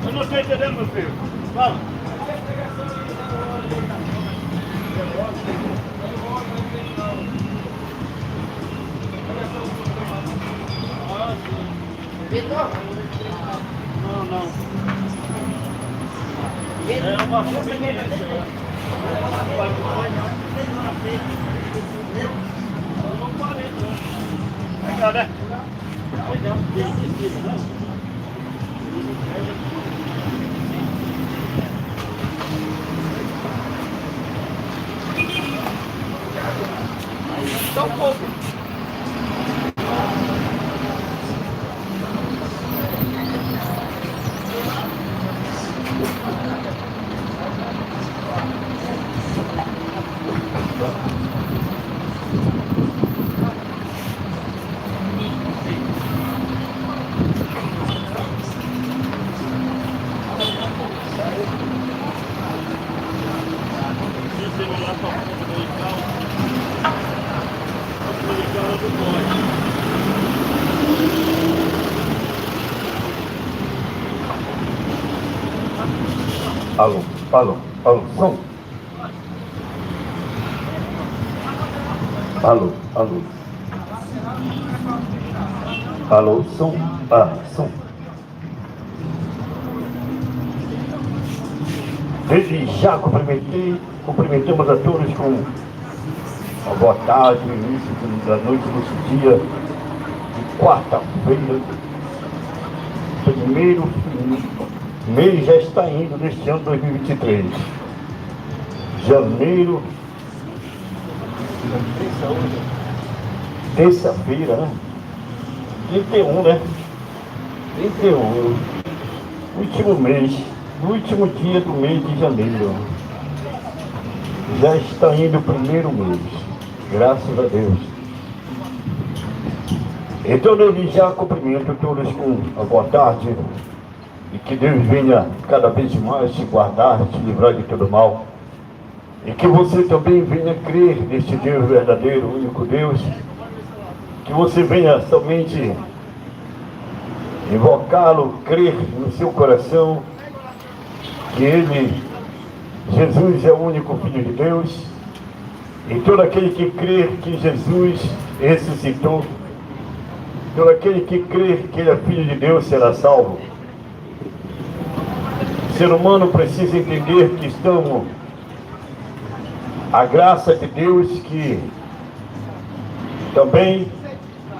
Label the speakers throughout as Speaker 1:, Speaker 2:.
Speaker 1: Eu não estou entendendo, meu filho. Fala. Não, não. É uma feminina. Vem cá, né? Só um pouco.
Speaker 2: Alô, alô, alô, som. Alô, alô. Alô, som. Som. Desde já cumprimentamos a todos com uma boa tarde, início da noite desse dia de quarta-feira. Primeiro mês já está indo neste ano 2023. Janeiro, terça-feira, né? 31, né? 31, último mês, último dia do mês de janeiro. Já está indo o primeiro mês, graças a Deus. Então eu já cumprimento todos com a boa tarde. E que Deus venha cada vez mais te guardar, te livrar de todo mal. E que você também venha crer neste Deus verdadeiro, único Deus. Que você venha somente invocá-lo, crer no seu coração. Que Ele, Jesus, é o único Filho de Deus. E todo aquele que crer que Jesus ressuscitou, todo aquele que crer que Ele é Filho de Deus será salvo. O ser humano precisa entender que estamos a graça de Deus, que também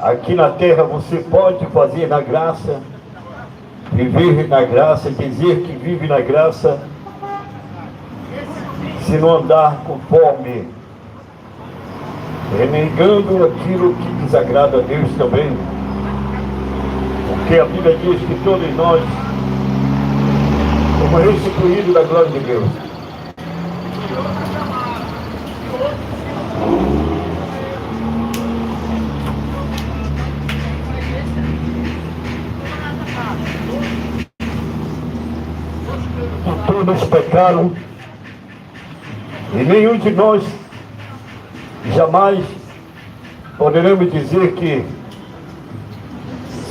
Speaker 2: aqui na terra você pode fazer na graça, viver na graça, dizer que vive na graça, se não andar conforme, renegando aquilo que desagrada a Deus também, porque a Bíblia diz que todos nós como restituído da glória de Deus. Todos pecaram e nenhum de nós jamais, poderemos dizer que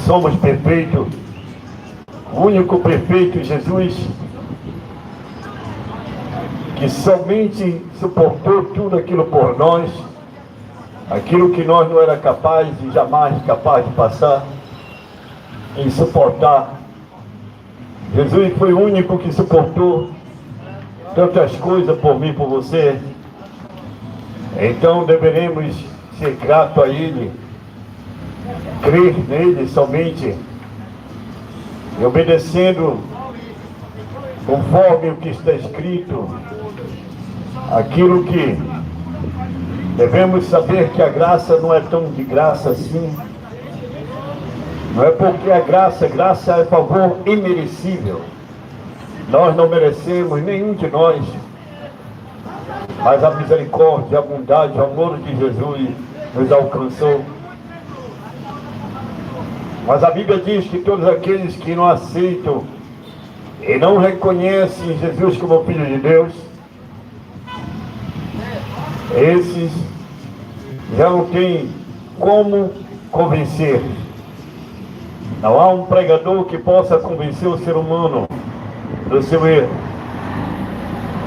Speaker 2: somos perfeitos. O único perfeito, Jesus, que somente suportou tudo aquilo por nós, aquilo que nós não era capaz e jamais capaz de passar e suportar. Jesus foi o único que suportou tantas coisas por mim e por você. Então deveremos ser gratos a Ele, crer nele somente e obedecendo conforme o que está escrito, aquilo que devemos saber, que a graça não é tão de graça assim. Não é porque a graça é favor imerecível. Nós não merecemos, nenhum de nós, mas a misericórdia, a bondade, o amor de Jesus nos alcançou. Mas a Bíblia diz que todos aqueles que não aceitam e não reconhecem Jesus como Filho de Deus, esses já não têm como convencer. Não há um pregador que possa convencer o ser humano do seu erro.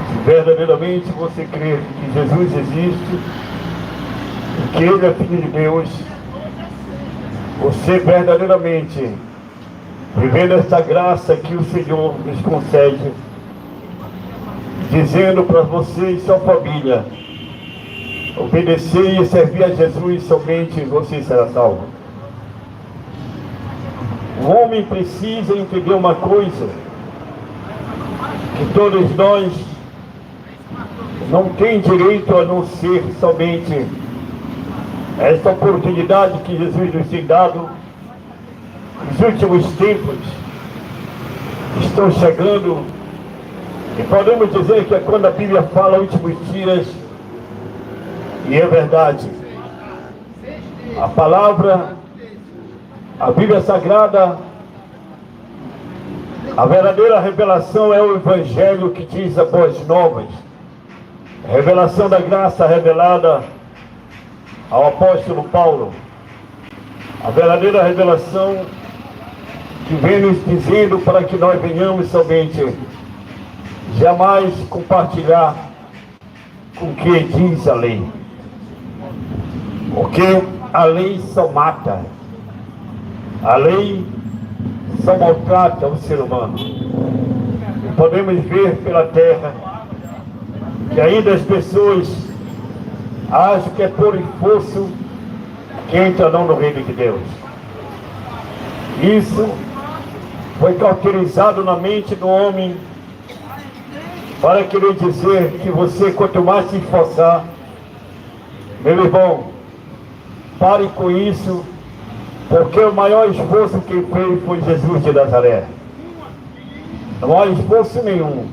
Speaker 2: Se verdadeiramente você crer que Jesus existe e que Ele é Filho de Deus, você verdadeiramente, vivendo esta graça que o Senhor nos concede, dizendo para você e sua família, obedecer e servir a Jesus, somente você será salvo. O homem precisa entender uma coisa, que todos nós não temos direito a não ser somente esta oportunidade que Jesus nos tem dado. Os últimos tempos estão chegando, e podemos dizer que é quando a Bíblia fala últimos dias, e é verdade. A palavra, a Bíblia Sagrada, a verdadeira revelação é o Evangelho que diz as boas novas. A revelação da graça revelada ao apóstolo Paulo. A verdadeira revelação que vem nos dizendo para que nós venhamos somente jamais compartilhar com o que diz a lei. Porque a lei só mata. A lei só maltrata o ser humano. E podemos ver pela terra que ainda as pessoas acham que é por esforço que entrarão no reino de Deus. Isso foi cauterizado na mente do homem para querer dizer que você, quanto mais se esforçar, meu irmão, pare com isso, porque o maior esforço que fez foi Jesus de Nazaré. Não há esforço nenhum,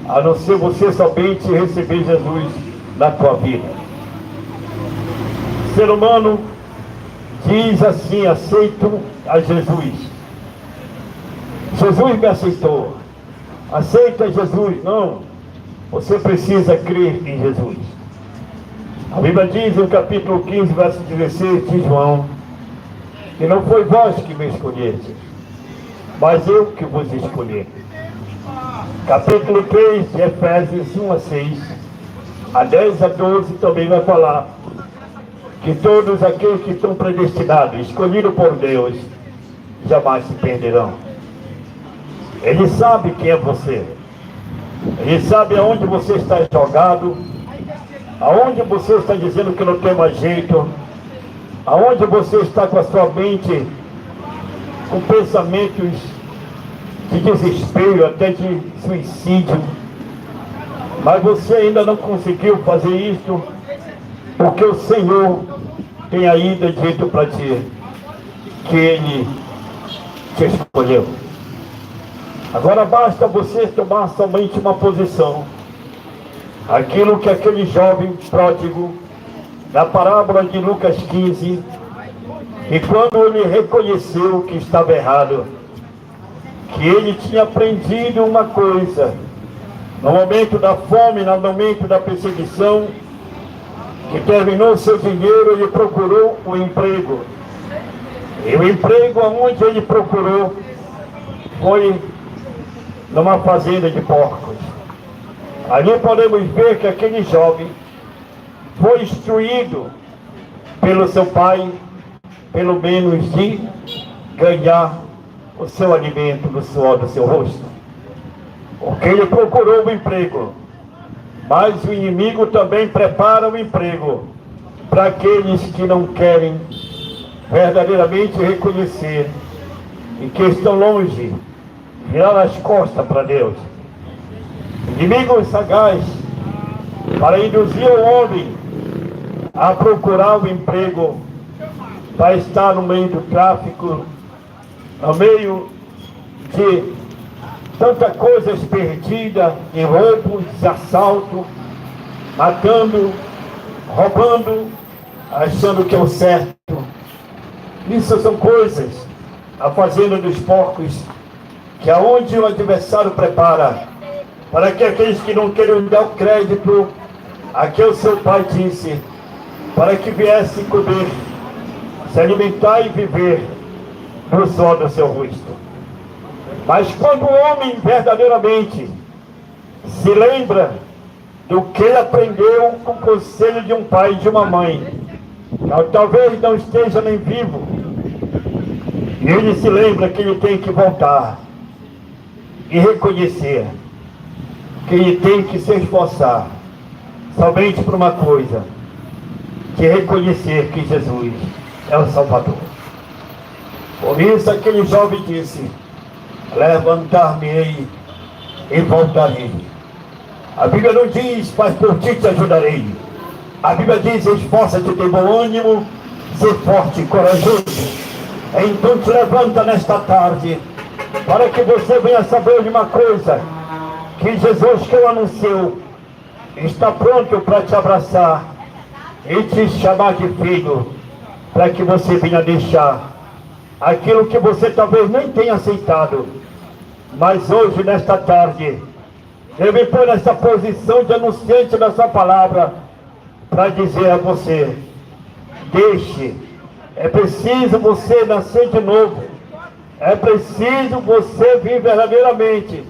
Speaker 2: a não ser você somente receber Jesus na tua vida. O ser humano diz assim: aceito a Jesus. Jesus me aceitou. Aceita Jesus. Não, você precisa crer em Jesus. A Bíblia diz no capítulo 15, verso 16 de João, que não foi vós que me escolheste, mas eu que vos escolhi. Capítulo 3 de Efésios 1 a 6, a 10 a 12 também vai falar que todos aqueles que estão predestinados, escolhidos por Deus, jamais se perderão. Ele sabe quem é você. Ele sabe aonde você está jogado, aonde você está dizendo que não tem mais jeito, aonde você está com a sua mente com pensamentos de desespero, até de suicídio, mas você ainda não conseguiu fazer isso, porque o Senhor tem ainda dito para ti que Ele te escolheu. Agora basta você tomar somente uma posição. Aquilo que aquele jovem pródigo, na parábola de Lucas 15, e quando ele reconheceu que estava errado, que ele tinha aprendido uma coisa, no momento da fome, no momento da perseguição, que terminou seu dinheiro, ele procurou um emprego. E o emprego onde ele procurou foi numa fazenda de porcos. Ali podemos ver que aquele jovem foi instruído pelo seu pai, pelo menos de ganhar o seu alimento do suor do seu rosto. Porque ele procurou um emprego, mas o inimigo também prepara um emprego para aqueles que não querem verdadeiramente reconhecer e que estão longe, virar as costas para Deus. Inimigo sagaz para induzir o homem a procurar um emprego, para estar no meio do tráfico, no meio de tanta coisa perdida, em roubos, assalto, matando, roubando, achando que é o certo. Isso são coisas, a fazenda dos porcos, que aonde o adversário prepara, para que aqueles que não querem dar o crédito a que o seu pai disse, para que viesse comer, se alimentar e viver do sol do seu rosto. Mas quando o homem verdadeiramente se lembra do que ele aprendeu com o conselho de um pai e de uma mãe, que talvez não esteja nem vivo, e ele se lembra que ele tem que voltar e reconhecer que ele tem que se esforçar somente por uma coisa, que é reconhecer que Jesus é o Salvador. Por isso aquele jovem disse: levantar-me-ei e voltarei. A Bíblia não diz, mas por ti te ajudarei. A Bíblia diz: esforça-te, tem bom ânimo, ser forte e corajoso. Então te levanta nesta tarde, para que você venha saber de uma coisa, que Jesus que eu anuncio está pronto para te abraçar e te chamar de filho, para que você venha deixar aquilo que você talvez nem tenha aceitado, mas hoje, nesta tarde, eu me ponho nessa posição de anunciante da sua palavra, para dizer a você: deixe, é preciso você nascer de novo, é preciso você vir verdadeiramente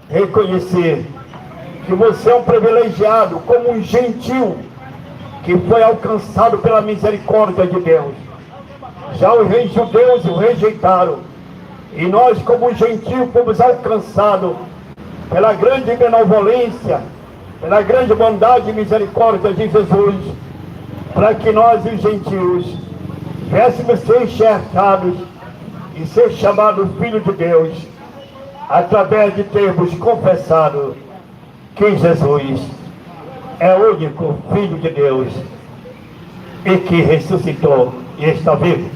Speaker 2: reconhecer que você é um privilegiado, como um gentil que foi alcançado pela misericórdia de Deus. Já os reis judeus o rejeitaram, e nós, como um gentil, fomos alcançados pela grande benevolência, pela grande bondade e misericórdia de Jesus, para que nós, os gentios, viéssemos ser enxertados e ser chamados filhos de Deus, através de termos confessado que Jesus é o único Filho de Deus e que ressuscitou e está vivo.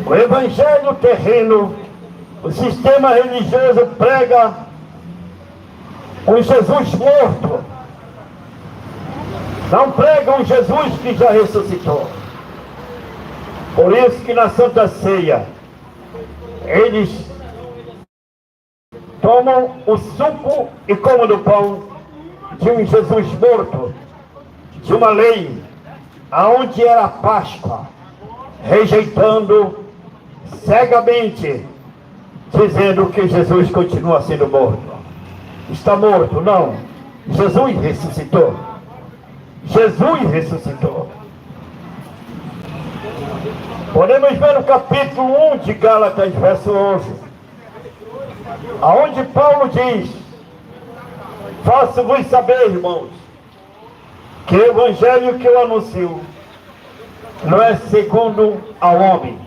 Speaker 2: O evangelho terreno, o sistema religioso prega um Jesus morto, não prega um Jesus que já ressuscitou. Por isso que na Santa Ceia eles tomam o suco e comem do pão de um Jesus morto, de uma lei aonde era a Páscoa, rejeitando cegamente, dizendo que Jesus continua sendo morto. Está morto? Não. Jesus ressuscitou. Jesus ressuscitou. Podemos ver no capítulo 1 de Gálatas, verso 11, aonde Paulo diz: faço-vos saber, irmãos, que o evangelho que eu anuncio não é segundo ao homem,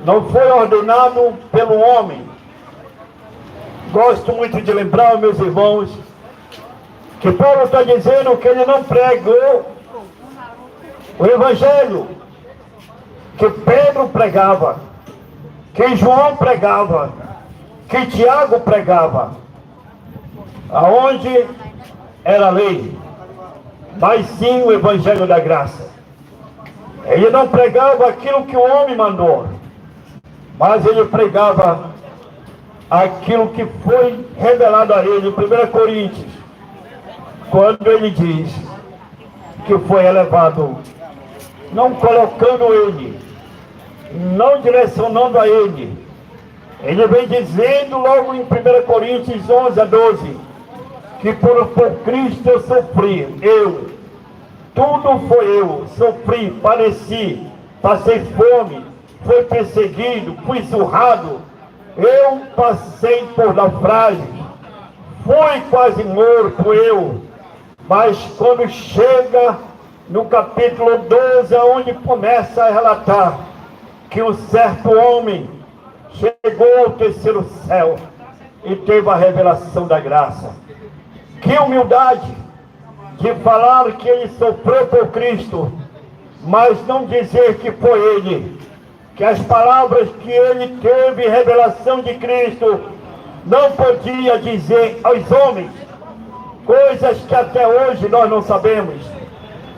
Speaker 2: não foi ordenado pelo homem. Gosto muito de lembrar, meus irmãos, que Paulo está dizendo que ele não pregou o evangelho que Pedro pregava, que João pregava, que Tiago pregava, aonde era a lei, mas sim o evangelho da graça. Ele não pregava aquilo que o homem mandou, mas ele pregava aquilo que foi revelado a ele. Em 1 Coríntios, quando ele diz que foi elevado, não colocando ele, não direcionando a ele. Ele vem dizendo logo em 1 Coríntios 11:12, que por Cristo eu sofri, tudo foi eu, sofri, padeci, passei fome, fui perseguido, fui surrado, eu passei por naufrágios, fui quase morto mas quando chega no capítulo 12, onde começa a relatar que um certo homem chegou ao terceiro céu e teve a revelação da graça. Que humildade de falar que ele sofreu por Cristo, mas não dizer que foi ele, que as palavras que ele teve revelação de Cristo não podia dizer aos homens, coisas que até hoje nós não sabemos,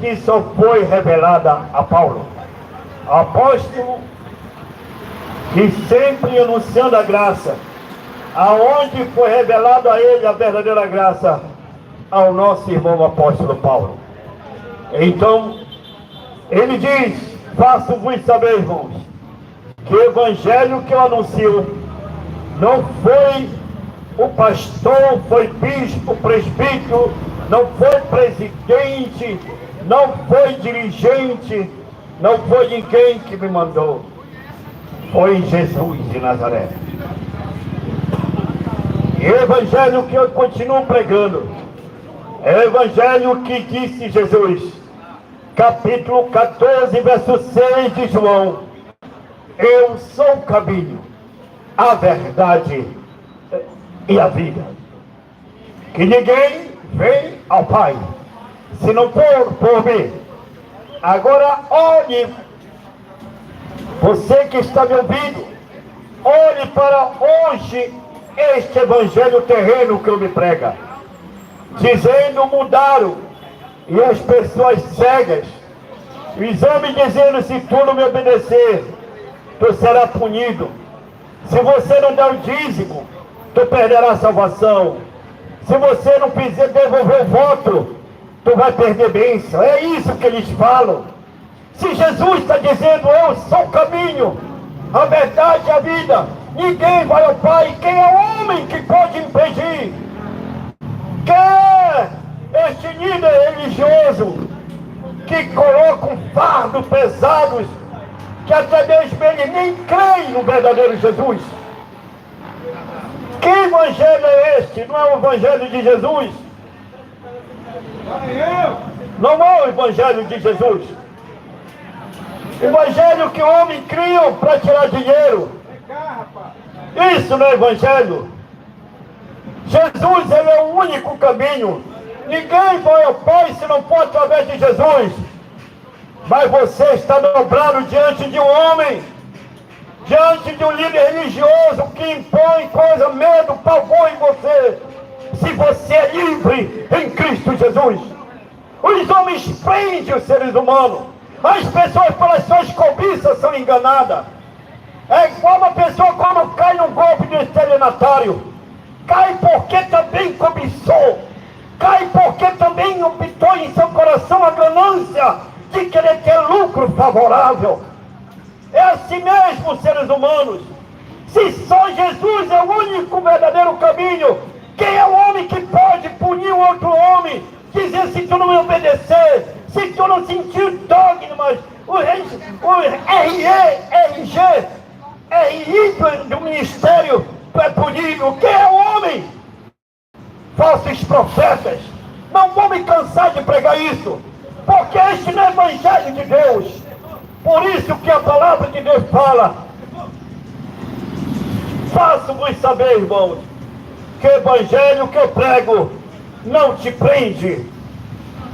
Speaker 2: que só foi revelada a Paulo, apóstolo, que sempre anunciando a graça, aonde foi revelado a ele a verdadeira graça, ao nosso irmão apóstolo Paulo. Então, ele diz: faço-vos saber, irmãos, que o evangelho que eu anuncio não foi o pastor, foi bispo, presbítero, não foi presidente, não foi dirigente, não foi ninguém que me mandou, foi Jesus de Nazaré. E o evangelho que eu continuo pregando é o evangelho que disse Jesus, capítulo 14, verso 6 de João: eu sou o caminho, a verdade e a vida, que ninguém vem ao Pai se não for por mim. Agora olhe, você que está me ouvindo, olhe para hoje este evangelho terreno que eu me prega, dizendo mudaram, e as pessoas cegas, o exame dizendo: se tu não me obedecer, tu será punido. Se você não der o dízimo, tu perderá a salvação. Se você não quiser devolver o voto, tu vai perder bênção. É isso que eles falam. Se Jesus está dizendo: eu sou o caminho, a verdade e a vida, ninguém vai ao Pai. Quem é o homem que pode impedir? Quer este líder religioso que coloca um fardo pesado, que até mesmo ele nem crê no verdadeiro Jesus? Que evangelho é este? Não é o evangelho de Jesus? Não é o evangelho de Jesus. Evangelho que o homem cria para tirar dinheiro. Isso não é evangelho. Jesus, ele é o único caminho. Ninguém vai ao Pai se não for através de Jesus. Mas você está dobrado diante de um homem, diante de um líder religioso que impõe coisa, medo, pavor em você. Se você é livre em Cristo Jesus. Os homens prendem os seres humanos. As pessoas, pelas suas cobiças, são enganadas. É igual uma pessoa quando cai num golpe de estelionatário. Cai porque também cobiçou. Cai porque também optou em seu coração a ganância de querer ter lucro favorável. É assim mesmo, seres humanos. Se só Jesus é o único verdadeiro caminho, quem é o homem que pode punir o outro homem? Dizer: se tu não me obedecer, se tu não sentir dogmas, o RI do ministério, tu é punido. Quem é o homem? Falsos profetas. Não vou me cansar de pregar isso, porque este não é o evangelho de Deus. Por isso que a palavra de Deus fala: faço-vos saber, irmãos, que o evangelho que eu prego não te prende,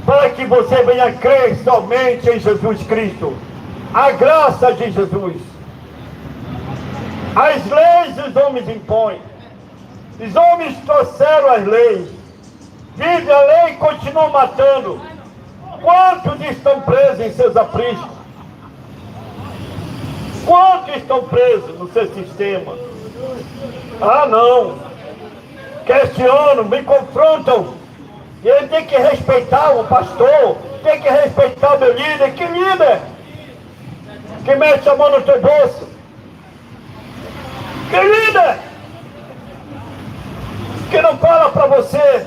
Speaker 2: para que você venha crer somente em Jesus Cristo, a graça de Jesus. As leis os homens impõem, os homens trouxeram as leis, vive a lei e continuam matando. Quantos estão presos em seus apriscos? Quantos estão presos no seu sistema? Ah, não, questionam, me confrontam, e ele tem que respeitar o pastor, tem que respeitar o meu líder. Que líder? Que mete a mão no teu bolso. Que líder? Que não fala para você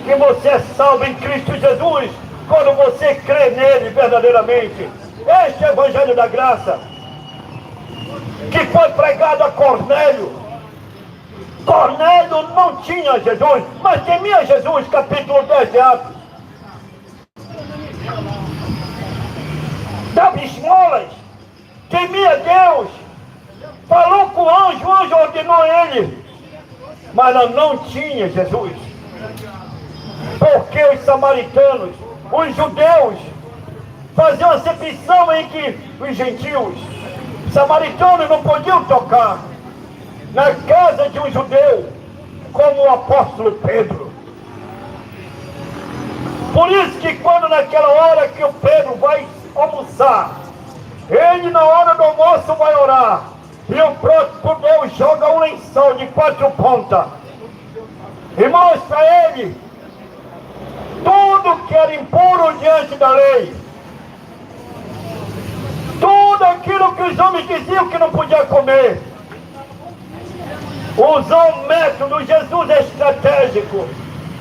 Speaker 2: que você é salvo em Cristo Jesus quando você crê nele verdadeiramente. Este é o Evangelho da Graça que foi pregado a Cornélio. Cornélio não tinha Jesus, mas temia Jesus, capítulo 10 de Atos. Dava esmolas, temia Deus, falou com o anjo ordenou ele, mas não tinha Jesus. Porque os samaritanos, os judeus, faziam acepção em que os gentios, samaritanos, não podiam tocar na casa de um judeu, como o apóstolo Pedro. Por isso que quando naquela hora que o Pedro vai almoçar, ele na hora do almoço vai orar, e o próprio Deus joga um lençol de 4 pontas e mostra a ele tudo que era impuro diante da lei, tudo aquilo que os homens diziam que não podia comer. Usou um método, Jesus é estratégico.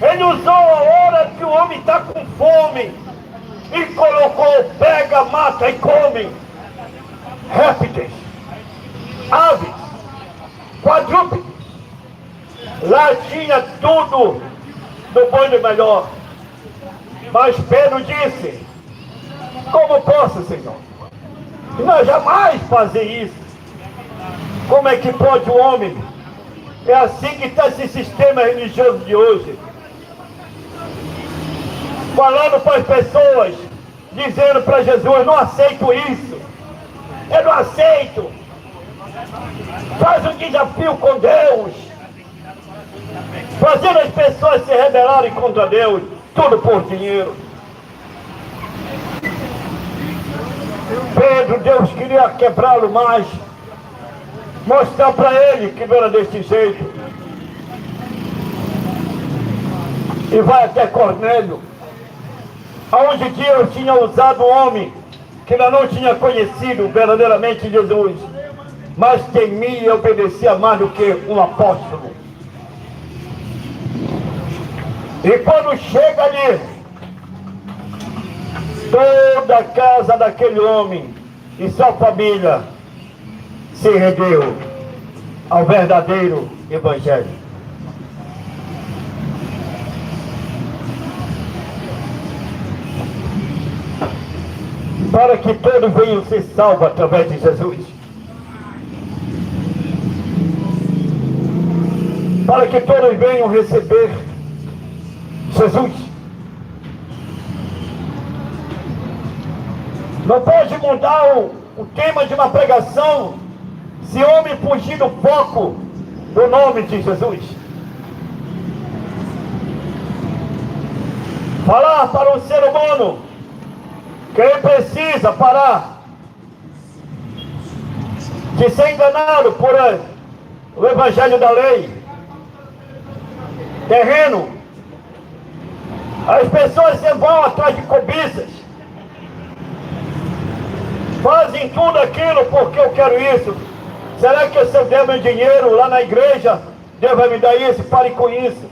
Speaker 2: Ele usou a hora que o homem está com fome e colocou, pega, mata e come répteis, aves, quadrúpedes. Lá tinha tudo do bom e do melhor. Mas Pedro disse: como posso, Senhor? Nós jamais fazer isso. Como é que pode o homem? É assim que está esse sistema religioso de hoje. Falando para as pessoas, dizendo para Jesus: não aceito isso, eu não aceito. Faz um desafio com Deus, fazendo as pessoas se rebelarem contra Deus, tudo por dinheiro. Pedro, Deus queria quebrá-lo mais, mostrar para ele que não era desse jeito. E vai até Cornélio, aonde Deus tinha usado um homem que ainda não tinha conhecido verdadeiramente Jesus, mas temia e obedecia mais do que um apóstolo. E quando chega ali, toda a casa daquele homem e sua família se rendeu ao verdadeiro Evangelho. Para que todos venham ser salvos através de Jesus. Para que todos venham receber Jesus. Não pode mudar o tema de uma pregação se homem fugir do foco do nome de Jesus. Falar para o ser humano que ele precisa parar de ser enganado por o evangelho da lei, terreno. As pessoas se vão atrás de cobiças, fazem tudo aquilo porque eu quero isso. Será que se eu der meu dinheiro lá na igreja, Deus vai me dar isso? Pare com isso.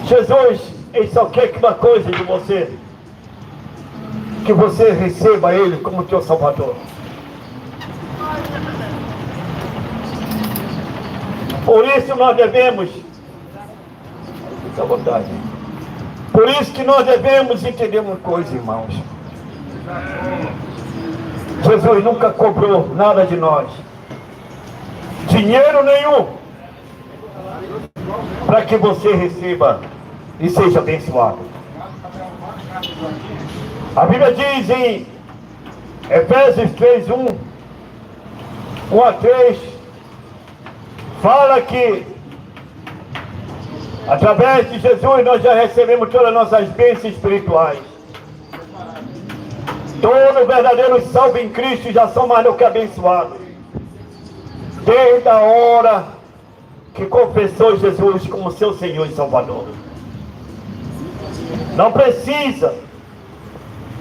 Speaker 2: Jesus, ele só quer que uma coisa de você: que você receba ele como teu Salvador. Por isso nós devemos, fica à vontade. Por isso que nós devemos entender uma coisa, irmãos. Jesus nunca cobrou nada de nós, dinheiro nenhum, para que você receba e seja abençoado. A Bíblia diz em Efésios 3, 1 a 3, fala que através de Jesus nós já recebemos todas as nossas bênçãos espirituais. Todo verdadeiro salvo em Cristo já são mais do que abençoados, desde a hora que confessou Jesus como seu Senhor e Salvador. Não precisa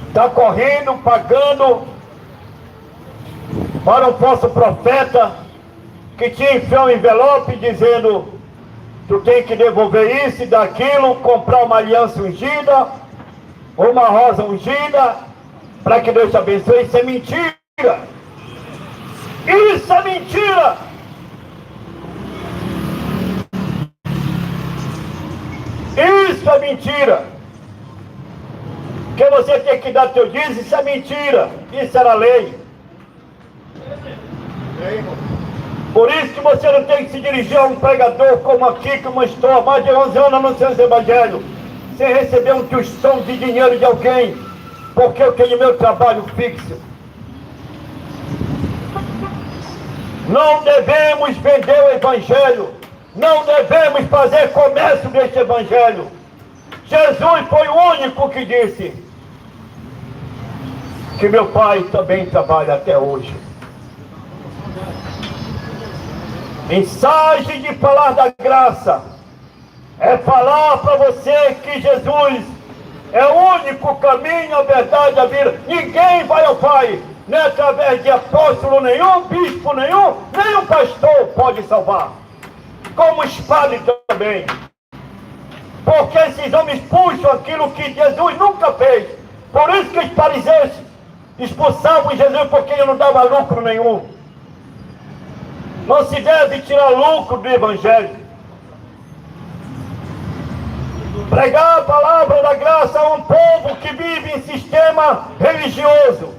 Speaker 2: estar correndo, pagando para um falso profeta que te enfia um envelope dizendo: tu tem que devolver isso e daquilo, comprar uma aliança ungida, ou uma rosa ungida, para que Deus te abençoe. Isso é mentira. Isso é mentira. Isso é mentira. Que você tem que dar teu dízimo, isso é mentira. Isso era lei. Por isso que você não tem que se dirigir a um pregador como aqui, como estou há mais de 11 anos anunciando esse evangelho, sem receber um tostão de dinheiro de alguém, porque eu tenho meu trabalho fixo. Não devemos vender o evangelho, não devemos fazer comércio deste evangelho. Jesus foi o único que disse que meu pai também trabalha até hoje. Mensagem de falar da graça é falar para você que Jesus é o único caminho, a verdade, a vida. Ninguém vai ao Pai, nem através de apóstolo nenhum, bispo nenhum, nem um pastor pode salvar. Como os padres também. Porque esses homens puxam aquilo que Jesus nunca fez. Por isso que os fariseus expulsavam Jesus, porque ele não dava lucro nenhum. Não se deve tirar lucro do evangelho. Pregar a palavra da graça a um povo que vive em sistema religioso,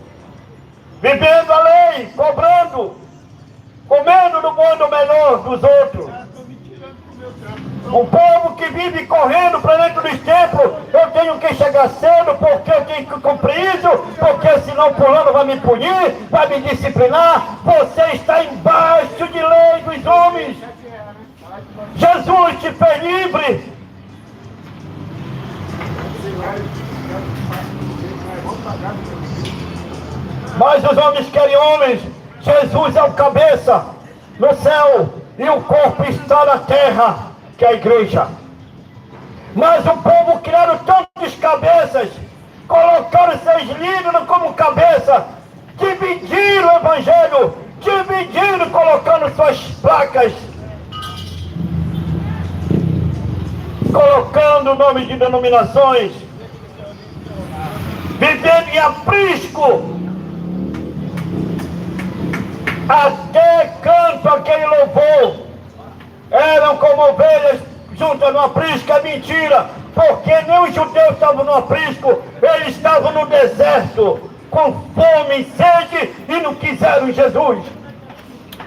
Speaker 2: vivendo a lei, cobrando, comendo do mundo melhor dos outros. Um povo que vive correndo para dentro dos templos. Eu tenho que chegar cedo porque eu tenho que cumprir isso, porque senão fulano vai me punir, vai me disciplinar. Você está embaixo de lei dos homens. Jesus te fez livre. Mas os homens querem homens. Jesus é o cabeça no céu e o corpo está na terra, que é a igreja. Mas o povo criaram tantas cabeças, colocaram seus líderes como cabeça, dividiram o evangelho, dividiram, colocando suas placas, colocando o nome de denominações, vivendo em aprisco. Até canto aquele louvor, eram como ovelhas juntas no aprisco. É mentira, porque nem os judeus estavam no aprisco, eles estavam no deserto, com fome e sede, e não quiseram Jesus.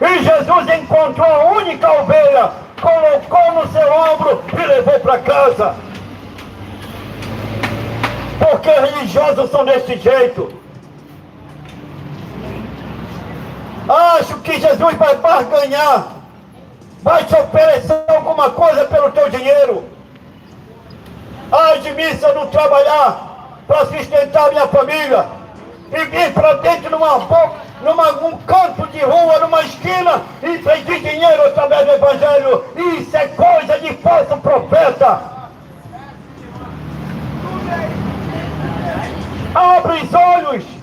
Speaker 2: E Jesus encontrou a única ovelha, colocou no seu ombro e levou para casa. Porque religiosos são desse jeito. Acho que Jesus vai barganhar, vai te oferecer alguma coisa pelo teu dinheiro. Ai de mim se eu não trabalhar para sustentar minha família e vir para dentro num canto de rua, numa esquina, e pedir dinheiro através do evangelho. Isso é coisa de falso profeta. Abre os olhos.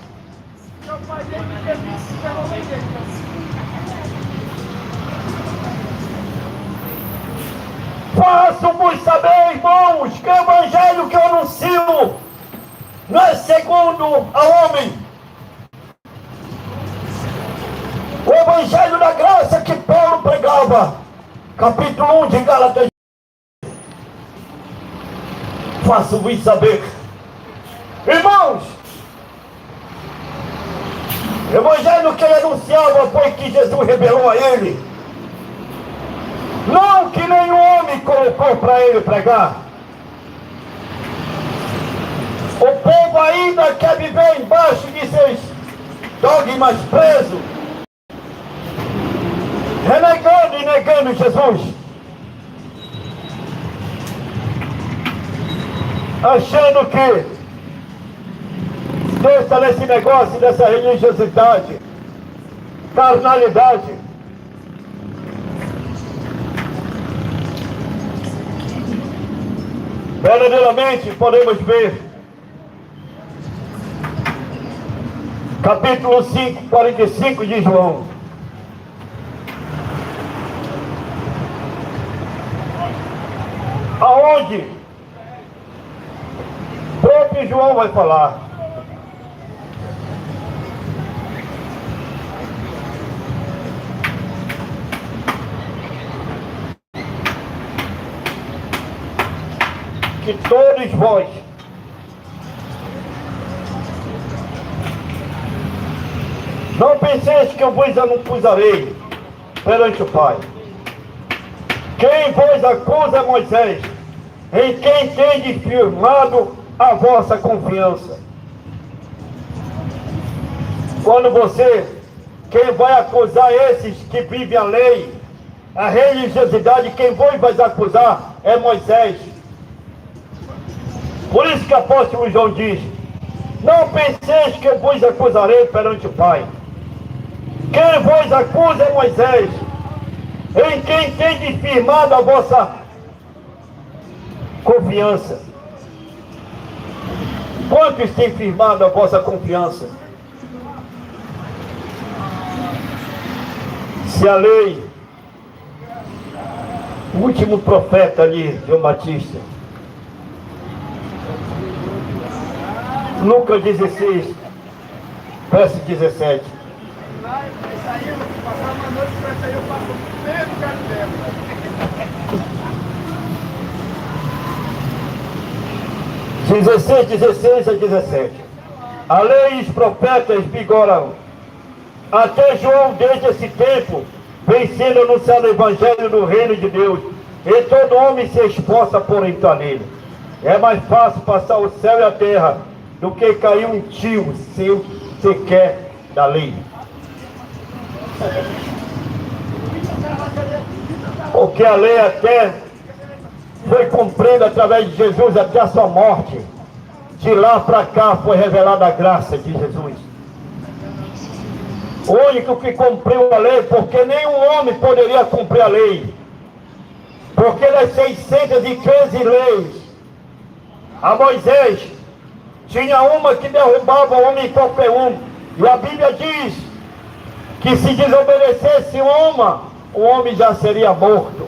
Speaker 2: Faço-vos saber, irmãos, que o evangelho que eu anuncio não é segundo a homem. O evangelho da graça que Paulo pregava, capítulo 1 de Gálatas. Faço-vos saber, irmãos, o evangelho que ele anunciava foi que Jesus revelou a ele, não que nenhum homem colocou para ele pregar. O povo ainda quer viver embaixo de seus dogmas presos, renegando e negando Jesus, achando que Deus está nesse negócio dessa religiosidade, carnalidade. Verdadeiramente podemos ver, capítulo 5, 45 de João. Aonde o próprio João vai falar. Que todos vós não penseis que eu vos acusarei perante o Pai. Quem vos acusa é Moisés, em quem tendes firmado a vossa confiança. Quando quem vai acusar esses que vivem a lei, a religiosidade, quem vai acusar é Moisés. Por isso que o apóstolo João diz: não penseis que eu vos acusarei perante o Pai. Quem vos acusa é Moisés, em quem tendes firmado a vossa confiança. Quantos têm firmado a vossa confiança? Se a lei, o último profeta ali, João Batista, Lucas 16, verso 17.
Speaker 1: Passar uma noite pra sair, eu passo meio do
Speaker 2: 16, 16 a 17. A lei e os profetas vigoram até João. Desde esse tempo vem sendo anunciado o evangelho do reino de Deus, e todo homem se esforça por entrar nele. É mais fácil passar o céu e a terra do que cair um tio seu sequer da lei. Porque a lei até foi cumprida através de Jesus até a sua morte. De lá para cá foi revelada a graça de Jesus. O único que cumpriu a lei, porque nenhum homem poderia cumprir a lei. Porque das 613 leis, a Moisés tinha uma que derrubava o homem qualquer um. E a Bíblia diz que se desobedecesse uma, o homem já seria morto.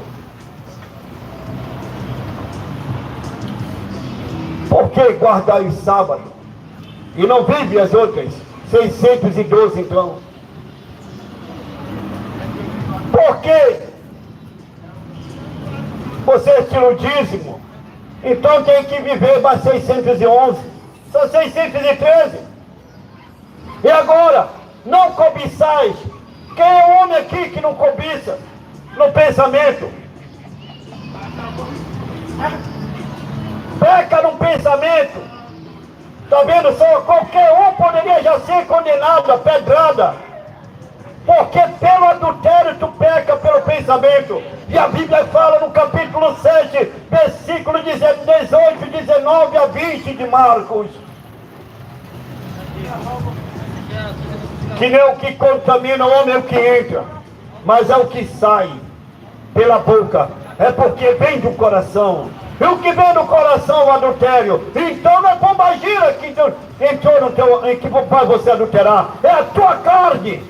Speaker 2: Por que guardar o sábado? E não vive as outras 612 então? Por que você tira o dízimo? Então tem que viver mais 611. São 613. E agora, não cobiçais. Quem é o homem aqui que não cobiça no pensamento? Peca no pensamento. Está vendo só? Qualquer um poderia já ser condenado a pedrada. Porque pelo adultério tu peca pelo pensamento. E a Bíblia fala no capítulo 7, versículo 18, 19 a 20 de Marcos. Que nem o que contamina o homem é o que entra, mas é o que sai pela boca. É porque vem do coração. E o que vem do coração é o adultério. Então não é pombagira que entrou no teu, em que faz você adulterar. É a tua carne.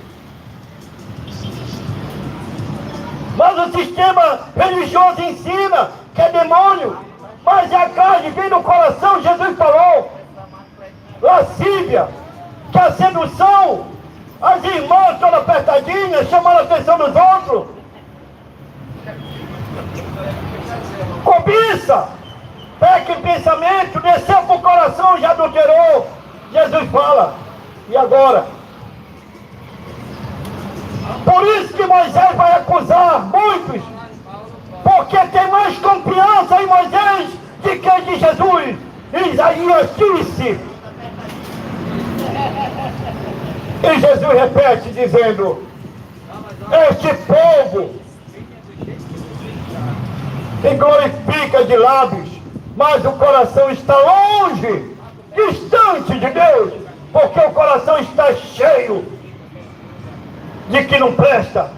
Speaker 2: Mas o sistema religioso ensina que é demônio. Mas é a carne, vem do coração. Jesus falou. Lascívia, que é a sedução. As irmãs todas apertadinhas, chamando a atenção dos outros. Cobiça, peca em pensamento, desceu para o coração, já adulterou. Jesus fala. E agora? Por isso que Moisés vai acusar muitos, porque tem mais confiança em Moisés do que de Jesus. Isaías disse. E Jesus repete dizendo: este povo me glorifica de lábios, mas o coração está longe, distante de Deus, porque o coração está cheio de que não presta.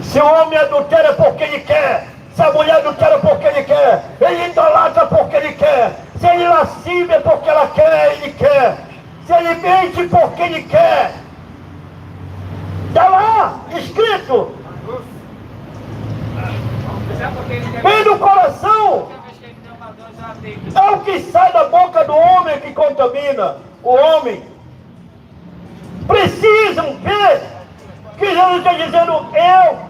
Speaker 2: Se o homem adultera é porque ele quer, Se a mulher não quer porque ele quer, ele idolatra porque ele quer. Se ele lasciva é porque ela quer, ele quer. Se ele mente porque ele quer. Está lá, escrito. Vem do coração. É o que sai da boca do homem que contamina o homem. Precisam ver que Jesus está dizendo: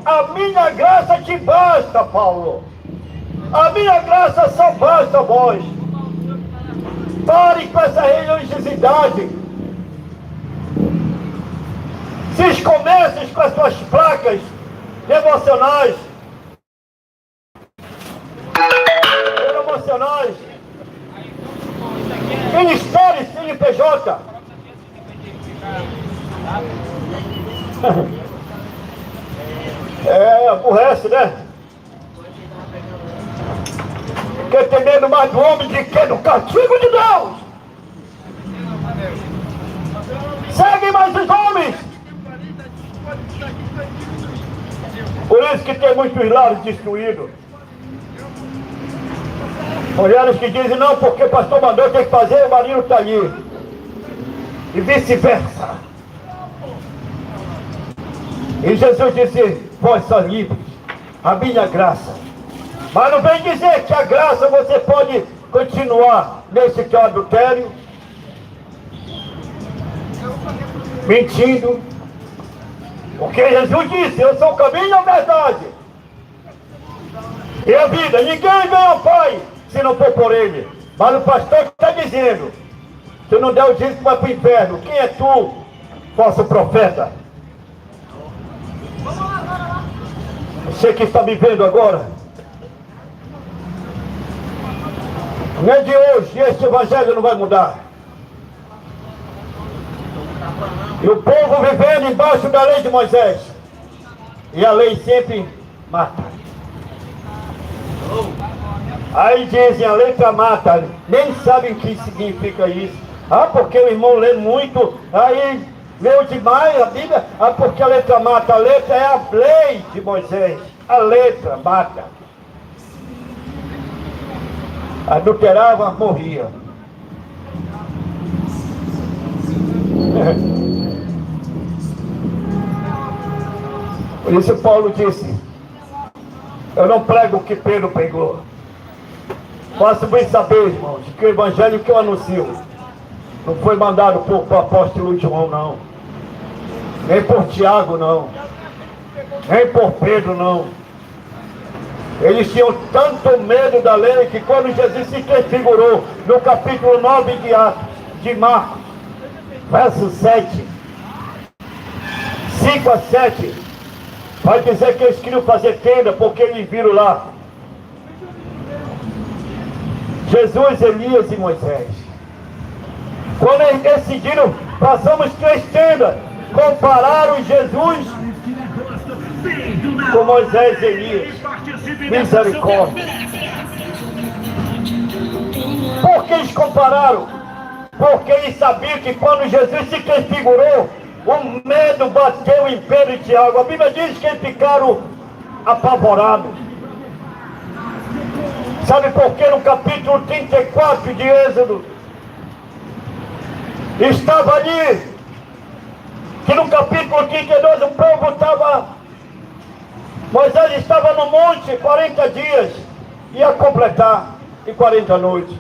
Speaker 2: a minha graça te basta, Paulo. A minha graça só basta a vós. Pare com essa religiosidade. Se comecem com as suas placas devocionais, ministério CNPJ. Aborrece, né? Quer ter medo mais do homem de que do castigo de Deus? Seguem mais os homens. Por isso que tem muitos lares destruídos. Mulheres que dizem: não, porque o pastor mandou, tem que fazer, o marido está ali. E vice-versa. E Jesus disse: vós sois livres, a minha graça. Mas não vem dizer que a graça você pode continuar nesse teu adultério, mentindo. Porque Jesus disse: eu sou o caminho e a verdade e a vida. Ninguém vem ao Pai se não for por ele. Mas o pastor está dizendo: se não der o dízimo, vai para o inferno. Quem é tu, falso profeta? Você que está me vendo agora, não é de hoje, esse evangelho não vai mudar. E o povo vivendo embaixo da lei de Moisés. E a lei sempre mata. Aí dizem: a letra mata. Nem sabem o que significa isso. Porque o irmão lê muito, aí leu demais a Bíblia. Porque a letra mata. A letra é a lei de Moisés. A letra mata. Adulterava, morria. Por isso Paulo disse: eu não prego o que Pedro pregou. Faço bem saber, irmãos, que o evangelho que eu anuncio não foi mandado por apóstolo João, não. Nem por Tiago, não. Nem por Pedro, não. Eles tinham tanto medo da lei que quando Jesus se transfigurou no capítulo 9 de Marcos, verso 7, 5 a 7, vai dizer que eles queriam fazer tenda porque eles viram lá Jesus, Elias e Moisés. Quando eles decidiram: passamos 3 tendas, compararam Jesus com Moisés e Elias. Misericórdia. Por que eles compararam? Porque eles sabiam que quando Jesus se transfigurou, o medo bateu em Pedro e Tiago. A Bíblia diz que eles ficaram apavorados. Sabe por que no capítulo 34 de Êxodo estava ali, que no capítulo 32 o povo estava, Moisés estava no monte 40 dias, ia completar em 40 noites.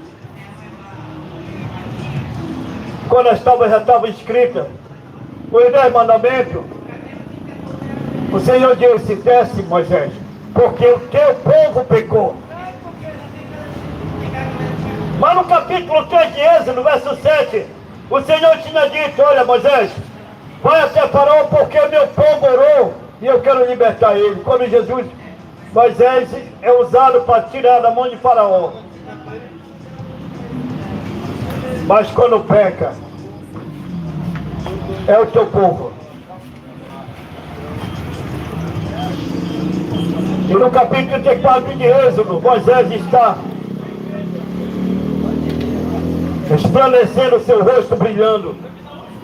Speaker 2: Quando já estava escrita os 10 mandamentos, o Senhor disse: desce, Moisés, porque o teu povo pecou. Mas no capítulo 3 de Êxodo, verso 7, o Senhor tinha dito: olha, Moisés, vai até Faraó, porque o meu povo orou e eu quero libertar ele. Quando Moisés é usado para tirar da mão de Faraó. Mas quando peca, é o teu povo. E no capítulo 34 de Êxodo, Moisés está resplandecendo o seu rosto, brilhando.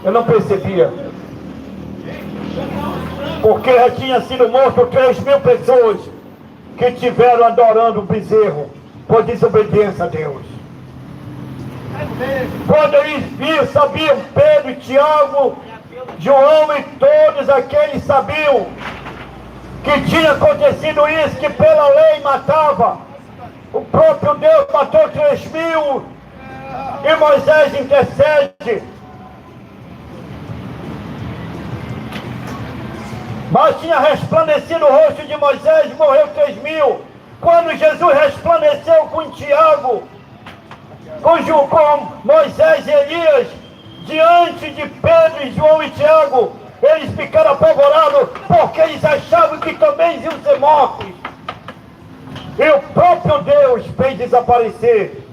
Speaker 2: Eu não percebia, porque já tinha sido morto 3.000 pessoas que tiveram adorando o bezerro por desobediência a Deus. Quando eles viram, sabiam, Pedro, Tiago, João e todos aqueles sabiam que tinha acontecido isso, que pela lei matava. O próprio Deus matou 3.000 e Moisés intercede. Mas tinha resplandecido o rosto de Moisés, morreu 3.000. Quando Jesus resplandeceu com Tiago, com Moisés e Elias, diante de Pedro, João e Tiago, eles ficaram apavorados, porque eles achavam que também iam ser mortos. E o próprio Deus fez desaparecer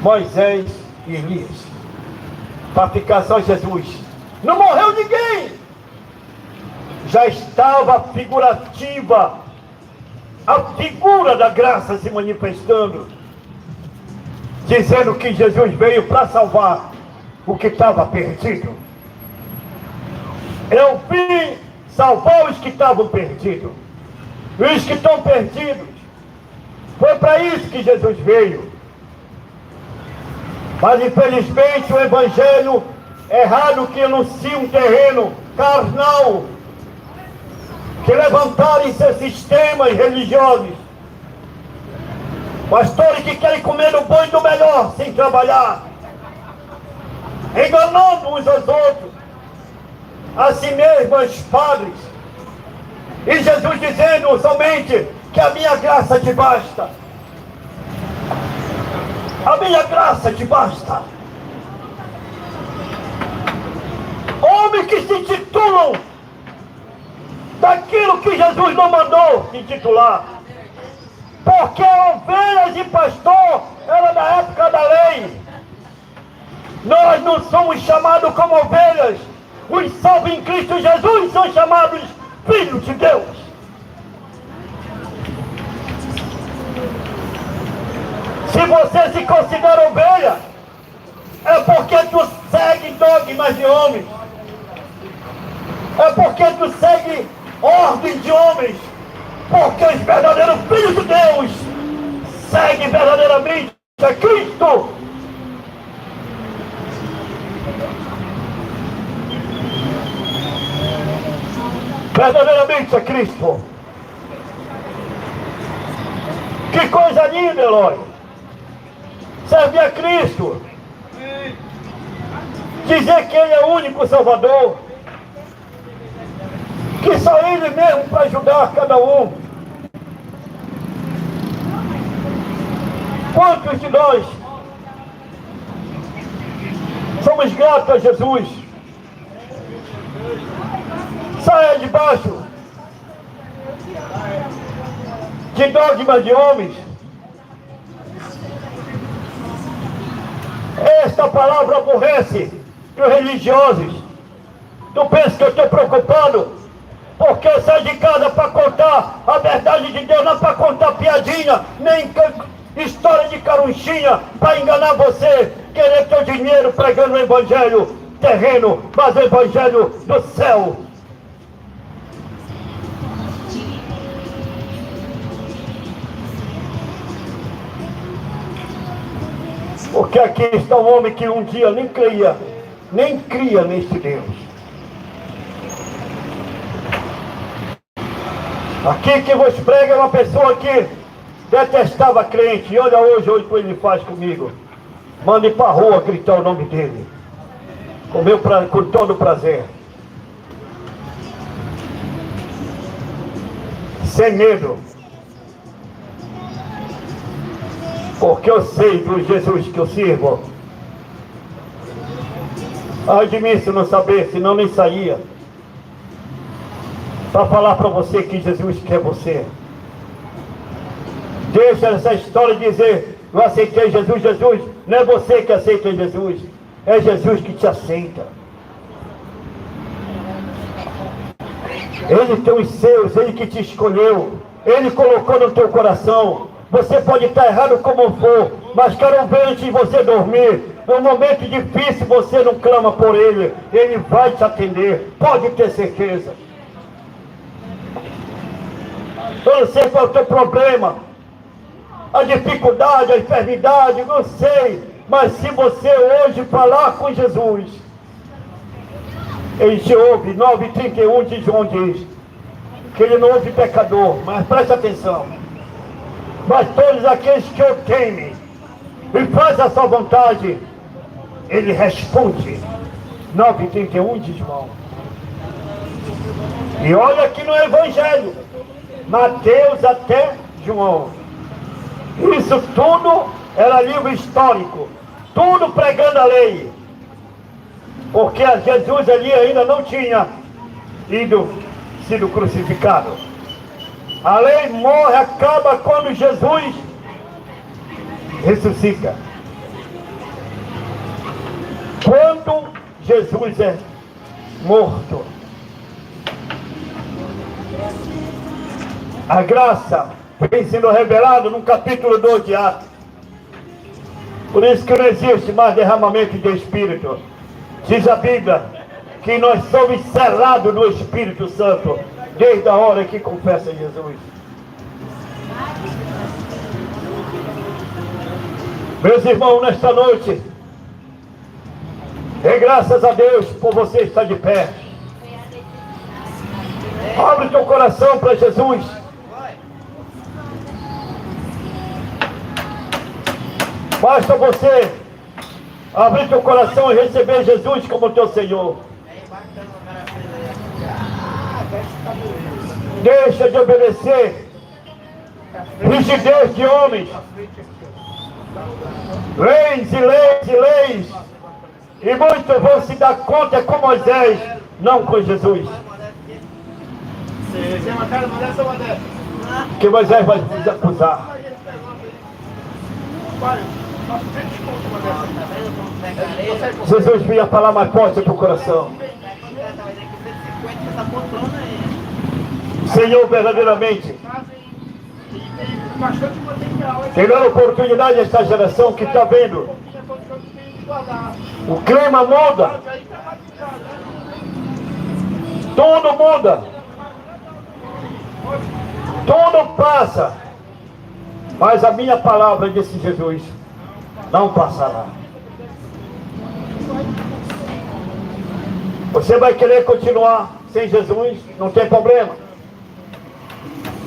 Speaker 2: Moisés e Elias, para ficar só Jesus. Não morreu ninguém. Já estava figurativa, a figura da graça se manifestando, dizendo que Jesus veio para salvar o que estava perdido. Eu vim salvar os que estavam perdidos. Os que estão perdidos. Foi para isso que Jesus veio. Mas infelizmente o evangelho errado que anuncia um terreno carnal, que levantaram seus sistemas religiosos, pastores que querem comer do bom e do melhor sem trabalhar, enganando uns aos outros, a si mesmos padres, e Jesus dizendo somente que a minha graça te basta. A minha graça te basta. Homens que se intitulam daquilo que Jesus não mandou se intitular, porque ovelhas e pastor era da época da lei. Nós não somos chamados como ovelhas. Os salvos em Cristo Jesus são chamados filhos de Deus. Se você se considera ovelha, é porque tu segue dogmas de homens, é porque tu segue ordens de homens, porque os verdadeiros filhos de Deus seguem verdadeiramente a Cristo. Verdadeiramente a Cristo. Que coisa linda, Eloy. Serve a Cristo. Dizer que Ele é o único Salvador. Que só Ele mesmo para ajudar cada um. Quantos de nós somos gratos a Jesus? Saia debaixo de dogmas de homens. Esta palavra aborrece os religiosos. Tu pensa que eu estou preocupado porque eu saio de casa para contar a verdade de Deus, não para contar piadinha, nem história de carunchinha para enganar você, querer teu dinheiro pregando o evangelho terreno, mas o evangelho do céu. Porque aqui está um homem que um dia nem cria neste Deus. Aqui que vos prega é uma pessoa que detestava crente. E olha hoje o que ele faz comigo. Manda ir para a rua gritar o nome dele. Com todo prazer. Sem medo. Porque eu sei do Jesus que eu sirvo. Ai de mim se não saber, senão nem saía. Para falar para você que Jesus quer você. Deixa essa história dizer, eu aceitei Jesus, Jesus. Não é você que aceita Jesus, é Jesus que te aceita. Ele tem os seus, Ele que te escolheu, Ele colocou no teu coração. Você pode estar errado como for, mas quero ver antes de você dormir. É um momento difícil, você não clama por Ele, Ele vai te atender, pode ter certeza. Eu não sei qual é o teu problema, a dificuldade, a enfermidade, não sei. Mas se você hoje falar com Jesus, em Job 9:31 de João diz que ele não ouve pecador, mas preste atenção. Mas todos aqueles que o temem e fazem a sua vontade, ele responde. 9:31 de João. E olha aqui no Evangelho, Mateus até João. Isso tudo era livro histórico, tudo pregando a lei. Porque Jesus ali ainda não tinha sido crucificado. A lei morre, acaba quando Jesus ressuscita. Quando Jesus é morto, a graça vem sendo revelada no capítulo 2 de Atos. Por isso que não existe mais derramamento de Espírito. Diz a Bíblia que nós somos selados no Espírito Santo desde a hora que confessa Jesus. Meus irmãos, nesta noite, dê graças a Deus por você estar de pé. Abre teu coração para Jesus. Basta você abrir teu coração e receber Jesus como teu Senhor. Deixa de obedecer rigidez de homens, leis e leis e leis. E muitos vão se dar conta com Moisés, não com Jesus. Que Moisés vai nos acusar. Jesus vinha falar mais forte do coração. Senhor, verdadeiramente, tem dado oportunidade a esta geração que está vendo. O clima muda. Tudo muda. Tudo passa. Mas a minha palavra, disse Jesus, não passará. Você vai querer continuar sem Jesus? Não tem problema.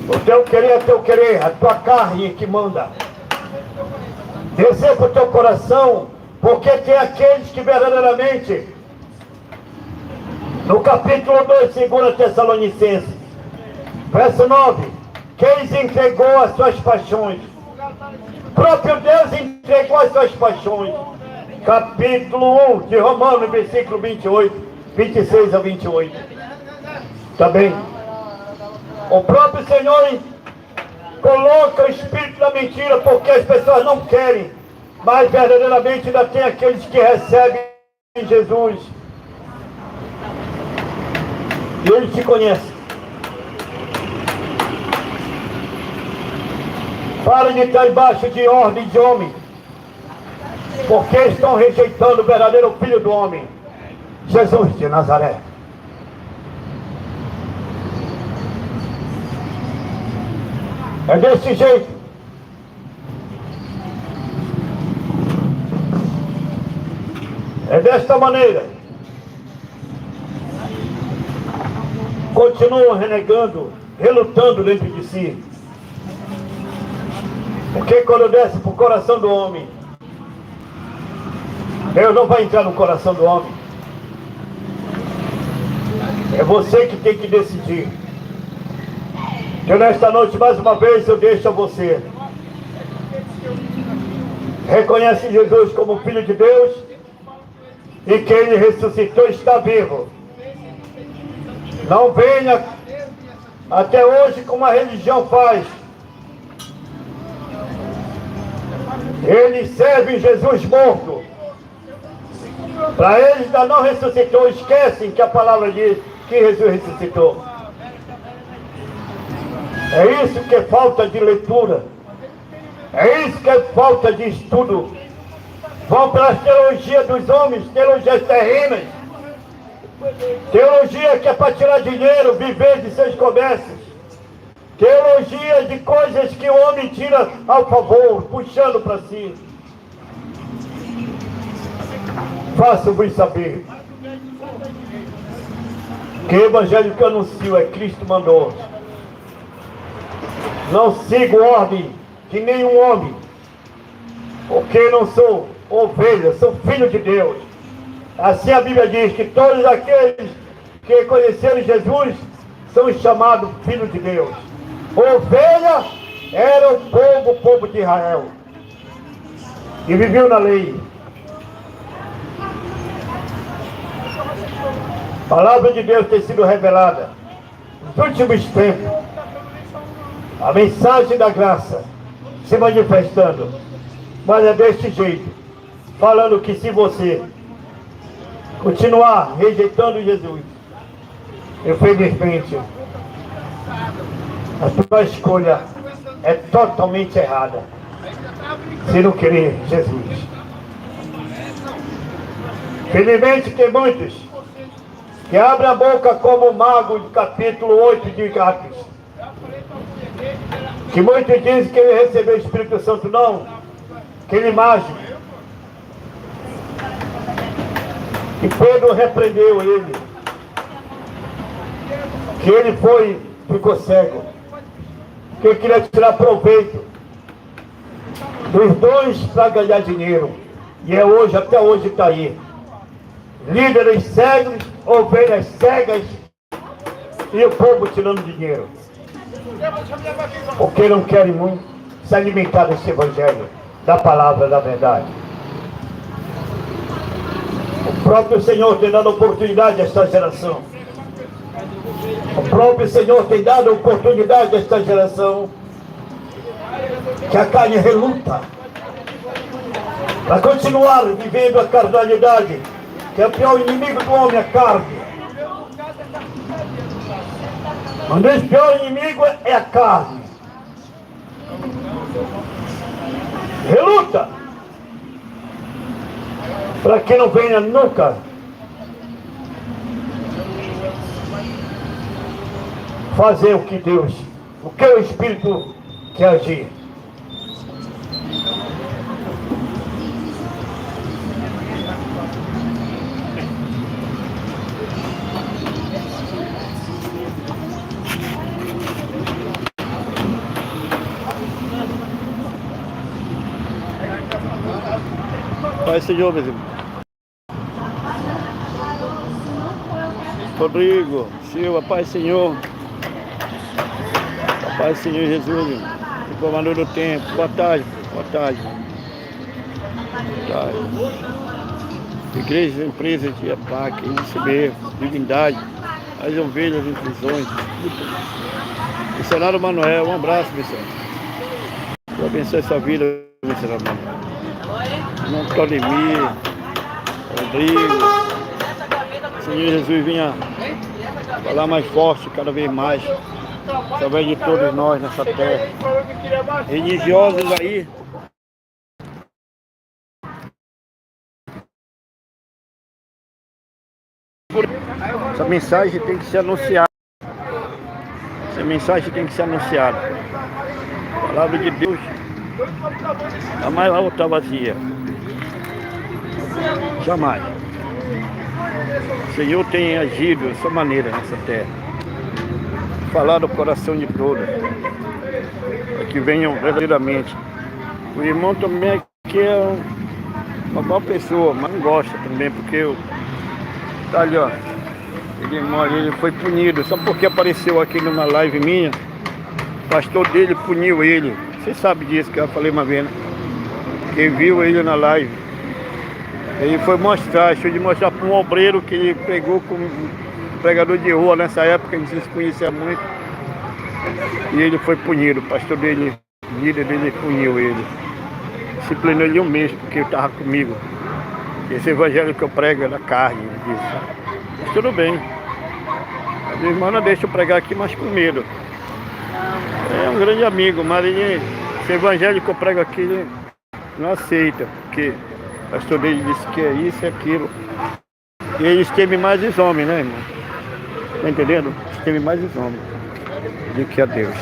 Speaker 2: O teu querer é teu querer, a tua carne que manda. Deseja o teu coração, porque tem aqueles que verdadeiramente, no capítulo 2, 2 Tessalonicenses, verso 9, quem entregou as suas paixões? O próprio Deus entregou as suas paixões. Capítulo 1 de Romanos, versículo 28, 26 a 28. Tá bem? O próprio Senhor coloca o espírito da mentira, porque as pessoas não querem, mas verdadeiramente ainda tem aqueles que recebem Jesus. E Ele te conhece. Para de estar embaixo de ordem de homem, porque estão rejeitando o verdadeiro Filho do homem, Jesus de Nazaré. É desse jeito. É desta maneira. Continuam renegando, relutando dentro de si. Porque quando desce para o coração do homem, Deus não vai entrar no coração do homem. É você que tem que decidir. E nesta noite, mais uma vez, eu deixo a você. Reconhece Jesus como Filho de Deus e que Ele ressuscitou e está vivo. Não venha até hoje como a religião faz. Eles servem Jesus morto. Para eles ainda não ressuscitou. Esquecem que a palavra diz que Jesus ressuscitou. É isso que é falta de leitura. É isso que é falta de estudo. Vão para a teologia dos homens, teologias terrenas. Teologia que é para tirar dinheiro, viver de seus comércios. teologia de coisas que o homem tira ao favor, puxando para si. Faço-vos saber que o evangelho que eu anuncio é Cristo mandou. Não sigo ordem de nenhum homem, porque não sou ovelha, sou filho de Deus. Assim a Bíblia diz que todos aqueles que conheceram Jesus são chamados filhos de Deus. Ovelha era o povo de Israel, e viveu na lei. A palavra de Deus tem sido revelada nos últimos tempos. A mensagem da graça se manifestando. Mas é deste jeito, falando que se você continuar rejeitando Jesus, infelizmente, a tua escolha é totalmente errada, se não querer Jesus. Felizmente tem muitos que abrem a boca como o mago do capítulo 8 de Atos, que muitos dizem que ele recebeu o Espírito Santo. Não, que ele é mágico. E Pedro repreendeu ele, que ele ficou cego, que ele queria tirar proveito dos dons para ganhar dinheiro. E é hoje, até hoje está aí. Líderes cegos, ovelhas cegas, e o povo tirando dinheiro, porque não querem muito se alimentar desse evangelho, da palavra da verdade. O próprio Senhor tem dado oportunidade a esta geração. O próprio Senhor tem dado oportunidade a esta geração, que a carne reluta para continuar vivendo a carnalidade, que é o pior inimigo do homem, a carne. Mas o pior inimigo é a carne. Reluta para que não venha nunca fazer o que Deus, o que o Espírito quer agir.
Speaker 1: Pai Senhor, meu irmão. Rodrigo, Silva, Pai Senhor. Pai Senhor Jesus, o comandante do tempo. Boa tarde, boa tarde. Boa tarde. Igreja, empresa de ataque, receber, divindade, as ovelhas em prisões. Missionário Manuel, um abraço, missionário. Deus abençoe sua vida, missionário Manuel. Não Tolemir, Rodrigo, Senhor Jesus vinha falar mais forte, cada vez mais, através de todos nós nessa terra. Religiosos aí, essa mensagem tem que ser anunciada. Essa mensagem tem que ser anunciada. A palavra de Deus jamais vai voltar vazia. Jamais. O Senhor tem agido dessa maneira nessa terra. Falar do coração de todos, para que venham verdadeiramente. O irmão também aqui é uma boa pessoa, mas não gosta também, porque tá ali, ó. Ele foi punido, só porque apareceu aqui numa live minha. O pastor dele puniu ele. Você sabe disso, que eu falei uma vez, né? Quem viu ele na live, ele foi mostrar, deixou de mostrar para um obreiro que ele pegou com um pregador de rua nessa época, a gente se conhecia muito. E ele foi punido, o pastor dele, o líder dele puniu ele. Disciplinou ele um mês, porque ele estava comigo. Esse evangelho que eu prego é da carne, ele disse. Mas tudo bem. A minha irmã não deixa eu pregar aqui, mas com medo. É um grande amigo, mas esse evangelho que eu prego aqui, ele não aceita, porque o pastor dele disse que é isso e aquilo. E eles temem mais os homens, né, irmão? Tá entendendo? Eles temem mais os homens do que a Deus.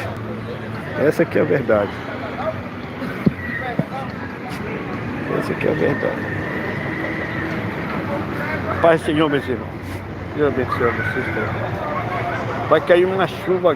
Speaker 1: Essa aqui é a verdade. Essa aqui é a verdade. Paz, Senhor, meus irmãos. Deus abençoe vocês todos. Vai cair uma chuva